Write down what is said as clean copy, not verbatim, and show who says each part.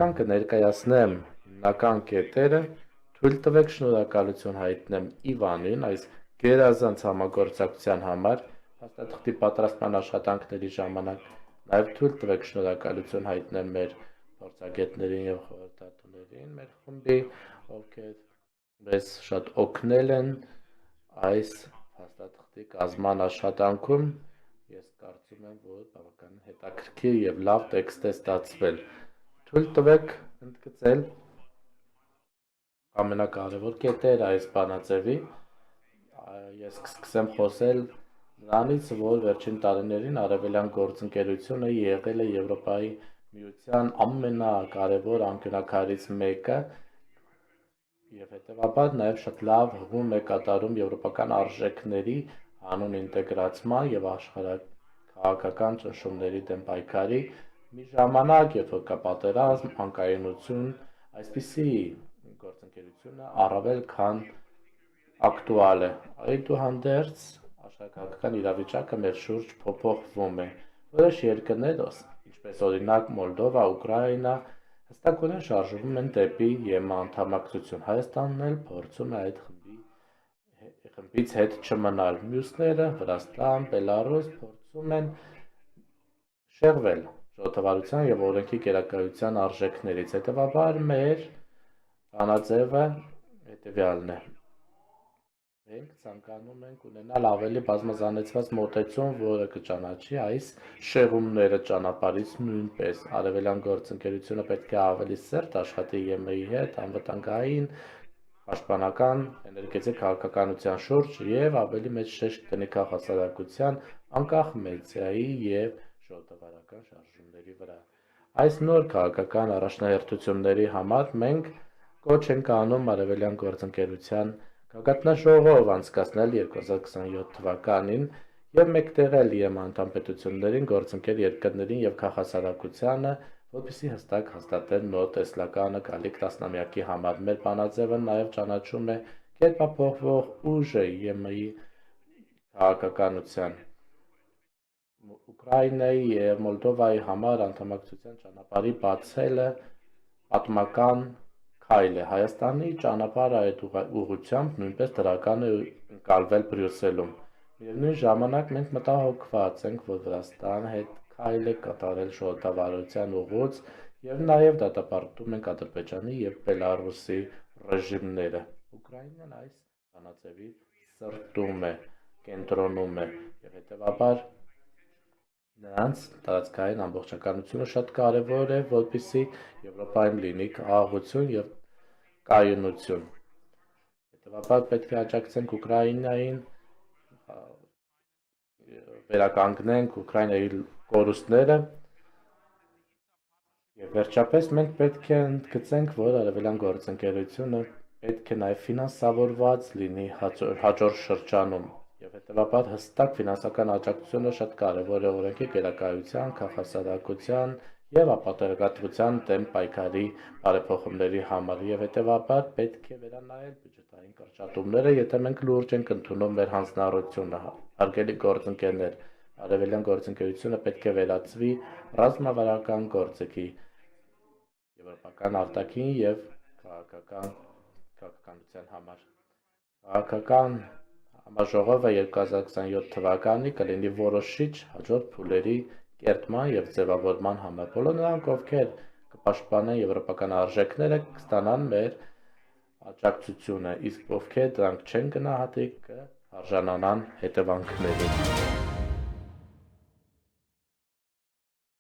Speaker 1: Նախնական կներկայացնեմ հիմնական կետերը, թույլ տվեք շնորհակալություն հայտնեմ Իվանին այս գերազանց համագործակցության համար փաստաթղթի պատրաստման աշխատանքների ժամանակ, նաև թույլ տվեք շնորհակալություն հայտնեմ մեր փորձագետներին եւ խորհրդատուներին մեր խմբի, ովքեր մեզ շատ օգնել են այս փաստաթղթի կազմման աշխատանքում։ Ես կարծում եմ, որ բավական հետաքրքիր եւ լավ տեքստ է ստացվել։ Թույլ տվեք ընդգծել ամենակարևոր կետերը այս բանաձևի։ Ես կսկսեմ խոսել նրանից, որ վերջին տարիներին Արևելյան գործընկերությունը եղել է Եվրոպայի Միության ամենակարևոր անկյունաքարից մեկը եւ հետեւաբար նաեւ շատ լավ հղում է կատարում եվրոպական արժեքների հանուն ինտեգրացման եւ աշխարհաքաղաքական ճնշումների դեմ պայքարի մի ժամանակ, երբ որ կա պատերազմ, անկայունություն, այսպիսի գործընկերությունը առավել քան ակտուալ է։ Այդուհանդերձ աշխարհաքաղաքական իրավիճակը մեր շուրջ փոփոխվում է։ Որոշ երկրներ, ինչպես օրինակ Մոլդովա, Ուկրաինա, հստակորեն շարժվում են դեպի ԵՄ անդամակցություն։ Հայաստանն էլ փորձում է այդ խմբից հետ չմնալ։ Մյուսները, Վրաստան, Բելարուս, փորձում են շեղվել ժողովրդավարության եւ օրենքի գերակայության արժեքներից։ Հետևաբար մեր բանաձևը հետեւյալն է։ Մենք ցանկանում ենք ունենալ ավելի բազմազանեցված մոտեցում, որը կճանաչի այս շեղումները ճանապարհից նույնպես։ Արևելյան գործընկերությունը պետք է ավելի սերտ աշխատի ԵՄ-ի հետ անվտանգային, պաշտպանական, էներգետիկ քաղաքականության շուրջ եւ ավելի մեծ շեշտ դնի քաղաքասարակության, անկախ մեդիայի եւ ժողովրդավարական շարժումների վրա։ Այս նոր քաղաքական առաջնահերթությունների համար մենք կոչ ենք անում Արևելյան գործընկերության գագաթնաժողով անցկացնել 2027 թվականին եւ մեկտեղել ԵՄ անդամ պետություններին, գործընկեր երկրներին եւ քաղաքասարակությանը, որպեսզի հստակ հաստատեն նոր տեսլականը գալիք տասնամյակի համար։ Մեր բանաձևը նաեւ ճանաչում է կերպափոխվող ուժը ԵՄ-ի քաղաքականության։ Ուկրաինայի եւ Մոլդովայի համար անդամակցության ճանապարհի բացելը պատմական քայլ է։ Հայաստանի ճանապարհը այդ ուղղությամբ նույնպես դրական է ընկալվել Բրյուսելում։ Միևնույն ժամանակ մենք մտահոգված ենք, որ Վրաստանը հետ քայլ է կատարել ժողովրդավարության ուղուց եւ նաեւ դատապարտում ենք Ադրբեջանի եւ Բելարուսի ռեժիմները։ Ուկրաինան այս բանաձևի սրտում է, կենտրոնում է եւ հետեւաբար նրանց տարածքային ամբողջականությունը շատ կարևոր է, որպեսզի Եվրոպայում լինի խաղաղություն եւ կայունություն։ Հետևաբար պետք է աջակցենք Ուկրաինային, վերականգնենք Ուկրաինայի կորուստները եւ վերջապես մենք պետք է ընդգծենք, որ Արևելյան գործընկերությունը պետք է նաեւ ֆինանսավորված լինի հաջորդ շրջանում եւ հետեւաբար հստակ ֆինանսական աջակցությունը շատ կարեւոր է օրենքի գերակայության, քաղաքասարակության եւ ապատերգատվության դեմ պայքարի բարեփոխումների համար եւ հետեւաբար պետք է վերանայել բյուջետային կրճատումները, եթե մենք լուրջ ենք ընդունում մեր հանձնառությունը։ Հարգելի գործընկերներ, Արևելյան գործընկերությունը պետք է վերածվի ռազմավարական գործիքի եվրոպական արտաքին եւ քաղաքականության համար։ Քաղաքական համաժողովը 2027 թվականի կլինի որոշիչ հաջորդ փուլերի կերտման եւ ձևավորման համար։ Բոլոր նրանք, ովքեր կպաշտպանեն եվրոպական արժեքները, կստանան մեր աջակցությունը, իսկ ովքեր դրանք չեն գնահատի, կարժանանան հետևանքներին։